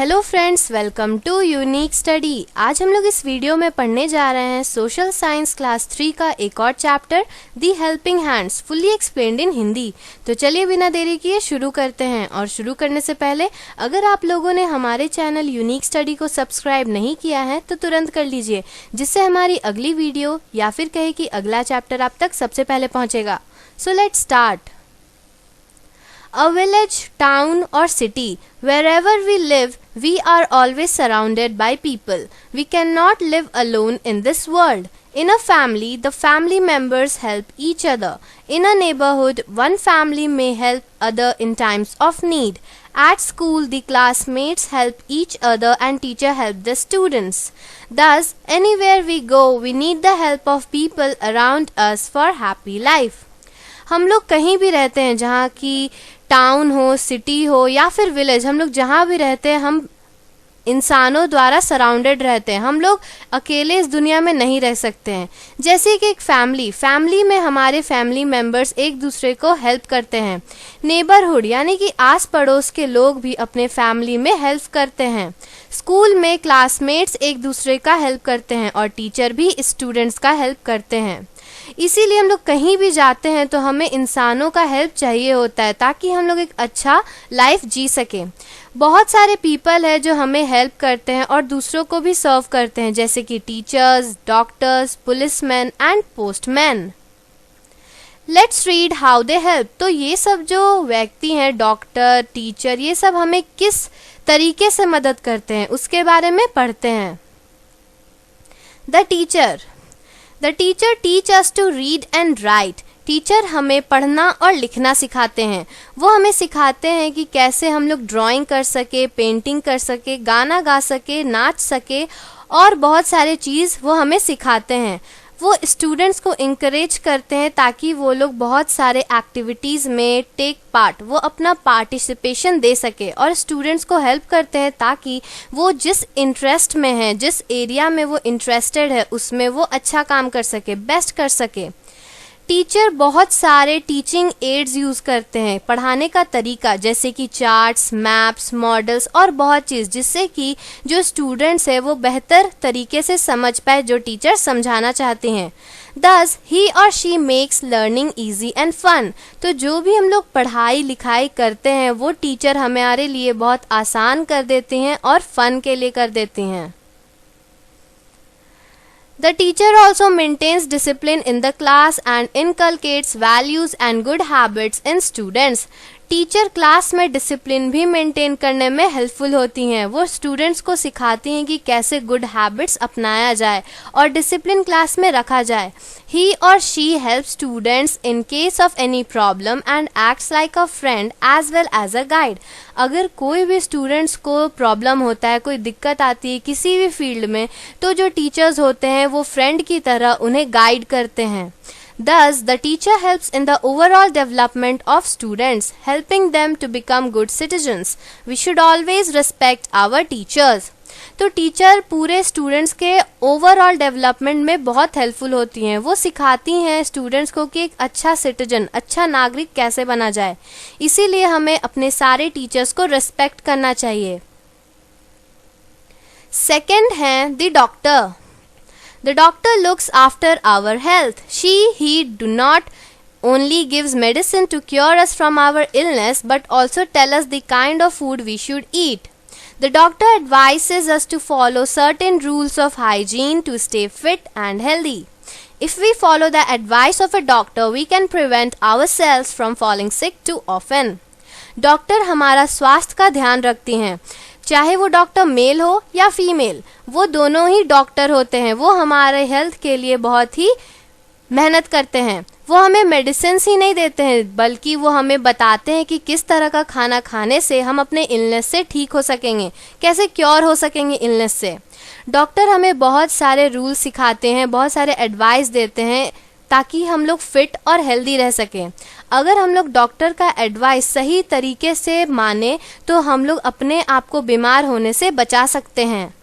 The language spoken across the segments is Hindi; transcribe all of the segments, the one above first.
Hello friends, welcome to unique study. आज हम लोग इस वीडियो में पढ़ने जा रहे हैं सोशल साइंस क्लास 3 का एक और चैप्टर दी हेल्पिंग हैंड्स फुल्ली एक्सप्लेन्ड इन हिंदी। तो चलिए बिना देरी किए शुरू करते हैं। और शुरू करने से पहले अगर आप लोगों ने हमारे चैनल यूनिक स्टडी को सब्सक्राइब नहीं किया है तो तुरंत कर लीजिए, जिससे हमारी अगली वीडियो या फिर कहे कि अगला चैप्टर आप तक सबसे पहले पहुंचेगा। So let's start. A village, town or city, wherever we live, we are always surrounded by people. We cannot live alone in this world. In a family, the family members help each other. In a neighborhood, one family may help other in times of need. At school, the classmates help each other and teacher help the students. Thus, anywhere we go, we need the help of people around us for happy life. हम लोग कहीं भी रहते हैं, जहाँ की टाउन हो, सिटी हो या फिर विलेज, हम लोग जहाँ भी रहते हैं हम इंसानों द्वारा सराउंडेड रहते हैं। हम लोग अकेले इस दुनिया में नहीं रह सकते हैं। जैसे कि एक फैमिली में हमारे फैमिली मेंबर्स एक दूसरे को हेल्प करते हैं। नेबरहुड यानी कि आस पड़ोस के लोग भी अपने फैमिली में हेल्प करते हैं। स्कूल में क्लासमेट्स एक दूसरे का हेल्प करते हैं और टीचर भी स्टूडेंट्स का हेल्प करते हैं। इसीलिए हम लोग कहीं भी जाते हैं तो हमें इंसानों का हेल्प चाहिए होता है, ताकि हम लोग एक अच्छा लाइफ जी सकें। बहुत सारे पीपल है जो हमें हेल्प करते हैं और दूसरों को भी सर्व करते हैं, जैसे कि teachers, doctors, policeman and postman. Let's read how they help. तो ये सब जो व्यक्ति हैं, डॉक्टर, टीचर, ये सब हमें किस तरीके से मदद करते हैं उसके बारे में पढ़ते हैं। The teacher teach us to read and write. Teacher हमें पढ़ना और लिखना सिखाते हैं। वो हमें सिखाते हैं कि कैसे हम लोग ड्राइंग कर सके, पेंटिंग कर सके, गाना गा सके, नाच सके और बहुत सारे चीज़ वो हमें सिखाते हैं। वो स्टूडेंट्स को इंकरेज करते हैं ताकि वो लोग बहुत सारे एक्टिविटीज़ में टेक पार्ट, वो अपना पार्टिसिपेशन दे सके, और स्टूडेंट्स को हेल्प करते हैं ताकि वो जिस इंटरेस्ट में है, जिस एरिया में वो इंटरेस्टेड है, उसमें वो अच्छा काम कर सके, बेस्ट कर सके। टीचर बहुत सारे टीचिंग एड्स यूज़ करते हैं, पढ़ाने का तरीका, जैसे कि चार्ट्स, मैप्स, मॉडल्स और बहुत चीज़, जिससे कि जो स्टूडेंट्स है वो बेहतर तरीके से समझ पाए जो टीचर समझाना चाहते हैं। Thus, he or she makes learning easy and fun. तो जो भी हम लोग पढ़ाई लिखाई करते हैं वो टीचर हमारे लिए बहुत आसान कर देते हैं और फन के लिए कर देते हैं। The teacher also maintains discipline in the class and inculcates values and good habits in students. Teacher class में डिसिप्लिन भी मेंटेन करने में हेल्पफुल होती हैं। वो स्टूडेंट्स को सिखाती हैं कि कैसे गुड हैबिट्स अपनाया जाए और डिसिप्लिन क्लास में रखा जाए। He or she help students in case of any problem and acts like a friend as well as a guide. अगर कोई भी स्टूडेंट्स को प्रॉब्लम होता है, कोई दिक्कत आती है किसी भी फील्ड में, तो जो टीचर्स होते हैं वो फ्रेंड की तरह उन्हें गाइड करते हैं। Thus, the teacher helps in the overall development of students, helping them to become good citizens. We should always respect our teachers. तो टीचर पूरे स्टूडेंट्स के ओवरऑल डेवलपमेंट में बहुत हेल्पफुल होती हैं। वो सिखाती हैं स्टूडेंट्स को कि एक अच्छा सिटीजन, अच्छा नागरिक कैसे बना जाए। इसीलिए हमें अपने सारे टीचर्स को रेस्पेक्ट करना चाहिए। सेकेंड है the doctor. The doctor looks after our health. He do not only gives medicine to cure us from our illness, but also tell us the kind of food we should eat. The doctor advises us to follow certain rules of hygiene to stay fit and healthy. If we follow the advice of a doctor, we can prevent ourselves from falling sick too often. Doctor हमारा स्वास्थ्य का ध्यान रखती हैं, चाहे वो डॉक्टर मेल हो या फीमेल, वो दोनों ही डॉक्टर होते हैं। वो हमारे हेल्थ के लिए बहुत ही मेहनत करते हैं। वो हमें मेडिसिन ही नहीं देते हैं, बल्कि वो हमें बताते हैं कि किस तरह का खाना खाने से हम अपने इलनेस से ठीक हो सकेंगे, कैसे क्योर हो सकेंगे इलनेस से। डॉक्टर हमें बहुत सारे रूल सिखाते हैं, बहुत सारे एडवाइस देते हैं, ताकि हम लोग फिट और हेल्दी रह सकें। अगर हम लोग डॉक्टर का एडवाइस सही तरीके से माने तो हम लोग अपने आप को बीमार होने से बचा सकते हैं।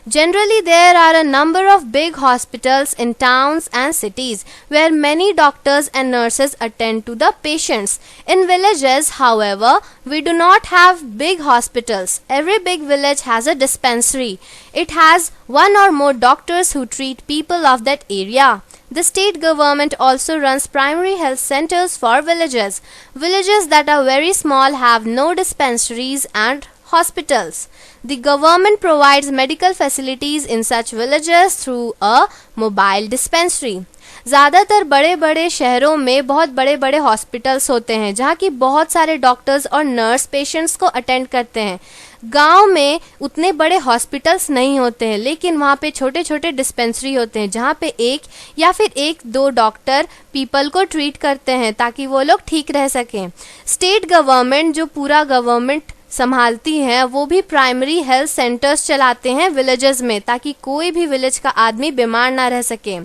Generally, there are a number of big hospitals in towns and cities where many doctors and nurses attend to the patients. In villages, however, we do not have big hospitals. Every big village has a dispensary. It has one or more doctors who treat people of that area. The state government also runs primary health centers for villages. Villages that are very small have no dispensaries and hospitals. The government provides medical facilities in such villages through a mobile dispensary. ज़्यादातर बड़े बड़े शहरों में बहुत बड़े बड़े हॉस्पिटल्स होते हैं जहाँ की बहुत सारे डॉक्टर्स और नर्स पेशेंट्स को अटेंड करते हैं. गांव में उतने बड़े हॉस्पिटल्स नहीं होते हैं, लेकिन वहाँ पे छोटे छोटे डिस्पेंसरी होते हैं जहाँ पे एक या फिर एक दो डॉक्टर पीपल को ट्रीट करते हैं ताकि वो लोग ठीक रह सकें. स्टेट गवर्नमेंट जो पूरा गवर्नमेंट संभालती हैं वो भी प्राइमरी हेल्थ सेंटर्स चलाते हैं विलेजेस में ताकि कोई भी विलेज का आदमी बीमार ना रह सके.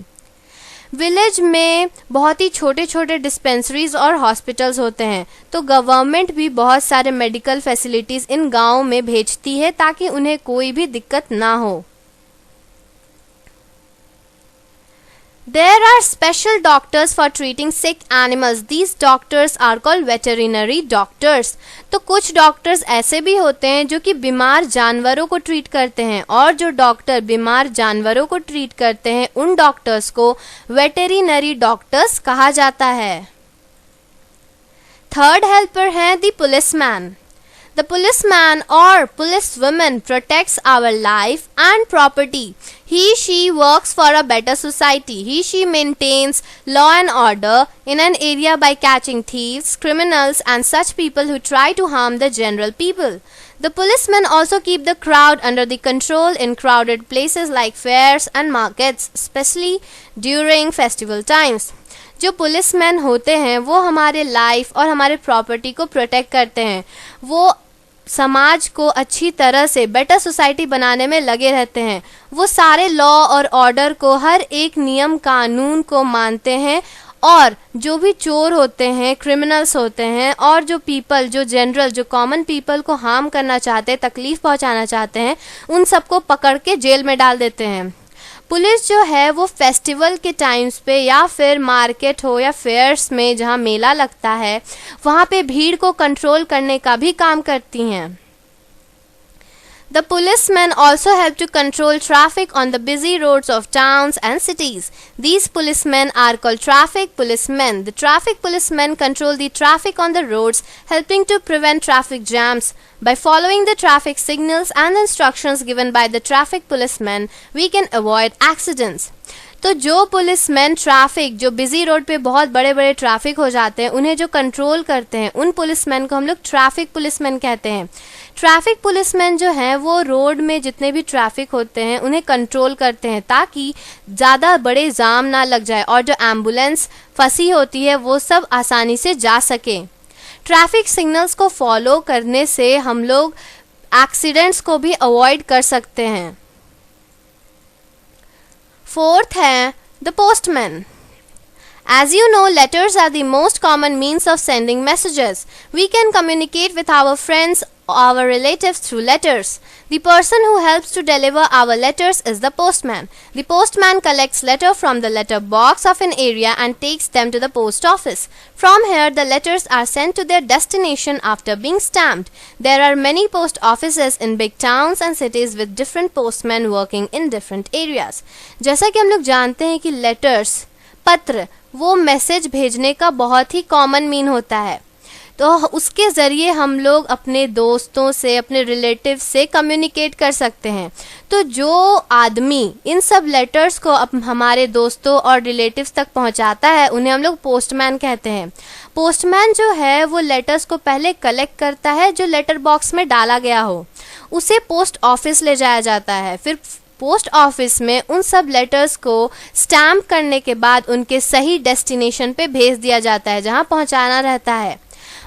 विलेज में बहुत ही छोटे छोटे डिस्पेंसरीज और हॉस्पिटल्स होते हैं, तो गवर्नमेंट भी बहुत सारे मेडिकल फैसिलिटीज़ इन गाँव में भेजती है ताकि उन्हें कोई भी दिक्कत ना हो. There are special doctors for treating sick animals. These doctors are called veterinary doctors. तो कुछ डॉक्टर्स ऐसे भी होते हैं जो कि बीमार जानवरों को ट्रीट करते हैं, और जो डॉक्टर बीमार जानवरों को ट्रीट करते हैं उन डॉक्टर्स को वेटेरिनरी डॉक्टर्स कहा जाता है. थर्ड हेल्पर हैं the policeman. The policeman or policewoman protects our life and property. She works for a better society. She maintains law and order in an area by catching thieves, criminals and such people who try to harm the general people. The policemen also keep the crowd under the control in crowded places like fairs and markets, especially during festival times. जो पुलिसमैन होते हैं वो हमारे लाइफ और हमारे प्रॉपर्टी को प्रोटेक्ट करते हैं. वो समाज को अच्छी तरह से बेटर सोसाइटी बनाने में लगे रहते हैं. वो सारे लॉ और ऑर्डर को, हर एक नियम कानून को मानते हैं, और जो भी चोर होते हैं, क्रिमिनल्स होते हैं, और जो पीपल, जो जनरल, जो कॉमन पीपल को हार्म करना चाहते हैं, तकलीफ पहुंचाना चाहते हैं, उन सबको पकड़ के जेल में डाल देते हैं. पुलिस जो है वो फेस्टिवल के टाइम्स पे या फिर मार्केट हो या फेयर्स में जहाँ मेला लगता है वहाँ पे भीड़ को कंट्रोल करने का भी काम करती हैं. The policemen also help to control traffic on the busy roads of towns and cities. These policemen are called traffic policemen. The traffic policemen control the traffic on the roads, helping to prevent traffic jams. By following the traffic signals and the instructions given by the traffic policemen, we can avoid accidents. तो जो पुलिसमैन ट्रैफिक, जो बिजी रोड पे बहुत बड़े बड़े ट्रैफिक हो जाते हैं, उन्हें जो कंट्रोल करते हैं, उन पुलिसमैन को हम लोग ट्रैफिक पुलिसमैन कहते हैं. ट्रैफिक पुलिसमैन जो हैं वो रोड में जितने भी ट्रैफिक होते हैं उन्हें कंट्रोल करते हैं ताकि ज़्यादा बड़े जाम ना लग जाए और जो एम्बुलेंस फंसी होती है वो सब आसानी से जा सके. ट्रैफिक सिग्नल्स को फॉलो करने से हम लोग एक्सीडेंट्स को भी अवॉइड कर सकते हैं. फोर्थ है the postman. As you know, letters are the most common means of sending messages. We can communicate with our friends, our relatives through letters. The person who helps to deliver our letters is the postman. The postman collects letter from the letter box of an area and takes them to the post office. From here, the letters are sent to their destination after being stamped. There are many post offices in big towns and cities with different postmen working in different areas. जैसा कि हम लोग जानते हैं कि letters, पत्र, वो मैसेज भेजने का बहुत ही कॉमन मीन होता है, तो उसके ज़रिए हम लोग अपने दोस्तों से, अपने रिलेटिव से कम्युनिकेट कर सकते हैं. तो जो आदमी इन सब लेटर्स को हमारे दोस्तों और रिलेटिव्स तक पहुंचाता है उन्हें हम लोग पोस्टमैन कहते हैं. पोस्टमैन जो है वो लेटर्स को पहले कलेक्ट करता है, जो लेटर बॉक्स में डाला गया हो उसे पोस्ट ऑफिस ले जाया जाता है. फिर पोस्ट ऑफिस में उन सब लेटर्स को स्टैम्प करने के बाद उनके सही डेस्टिनेशन पे भेज दिया जाता है जहां पहुंचाना रहता है.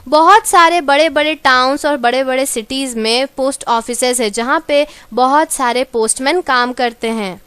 बहुत सारे बड़े बड़े टाउन्स और बड़े बड़े सिटीज़ में पोस्ट ऑफिसेस है जहां पे बहुत सारे पोस्टमैन काम करते हैं.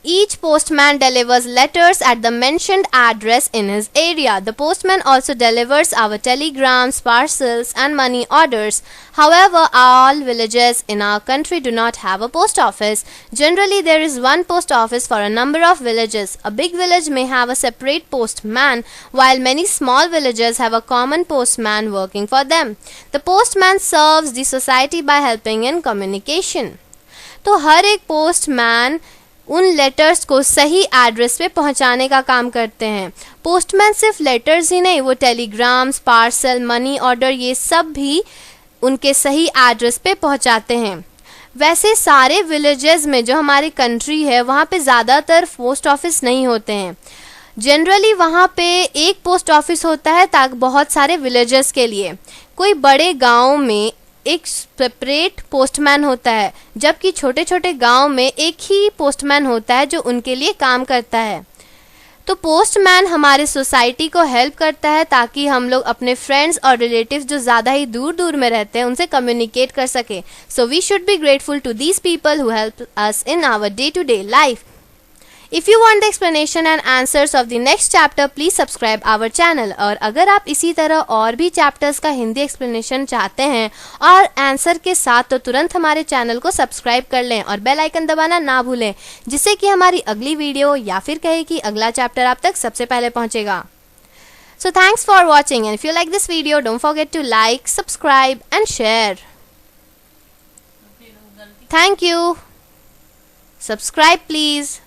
Each postman delivers letters at the mentioned address in his area. The postman also delivers our telegrams, parcels, and money orders. However, all villages in our country do not have a post office. Generally, there is one post office for a number of villages. A big village may have a separate postman, while many small villages have a common postman working for them. The postman serves the society by helping in communication. तो हर एक पोस्टमैन उन लेटर्स को सही एड्रेस पे पहुंचाने का काम करते हैं. पोस्टमैन सिर्फ लेटर्स ही नहीं, वो टेलीग्राम्स, पार्सल, मनी ऑर्डर, ये सब भी उनके सही एड्रेस पे पहुंचाते हैं. वैसे सारे विलेजेस में जो हमारी कंट्री है वहाँ पे ज़्यादातर पोस्ट ऑफिस नहीं होते हैं. जनरली वहाँ पे एक पोस्ट ऑफिस होता है ताकि बहुत सारे विलेजेस के लिए. कोई बड़े गाँव में एक सेपरेट पोस्टमैन होता है, जबकि छोटे छोटे गांव में एक ही पोस्टमैन होता है जो उनके लिए काम करता है. तो पोस्टमैन हमारे सोसाइटी को हेल्प करता है ताकि हम लोग अपने फ्रेंड्स और रिलेटिव्स जो ज़्यादा ही दूर दूर में रहते हैं उनसे कम्युनिकेट कर सके. So we should be grateful to these people who help us in our day to day life. If you want the explanation and answers of the next chapter, please subscribe our channel. और अगर आप इसी तरह और भी चैप्टर्स का हिंदी एक्सप्लेनेशन चाहते हैं और आंसर के साथ, तो तुरंत हमारे चैनल को सब्सक्राइब कर लें और बेल आइकन दबाना ना भूलें, जिससे कि हमारी अगली वीडियो या फिर कहे कि अगला चैप्टर आप तक सबसे पहले पहुंचेगा. So thanks for watching, and if you like this video, don't forget to like, subscribe and share. Thank you. Subscribe please.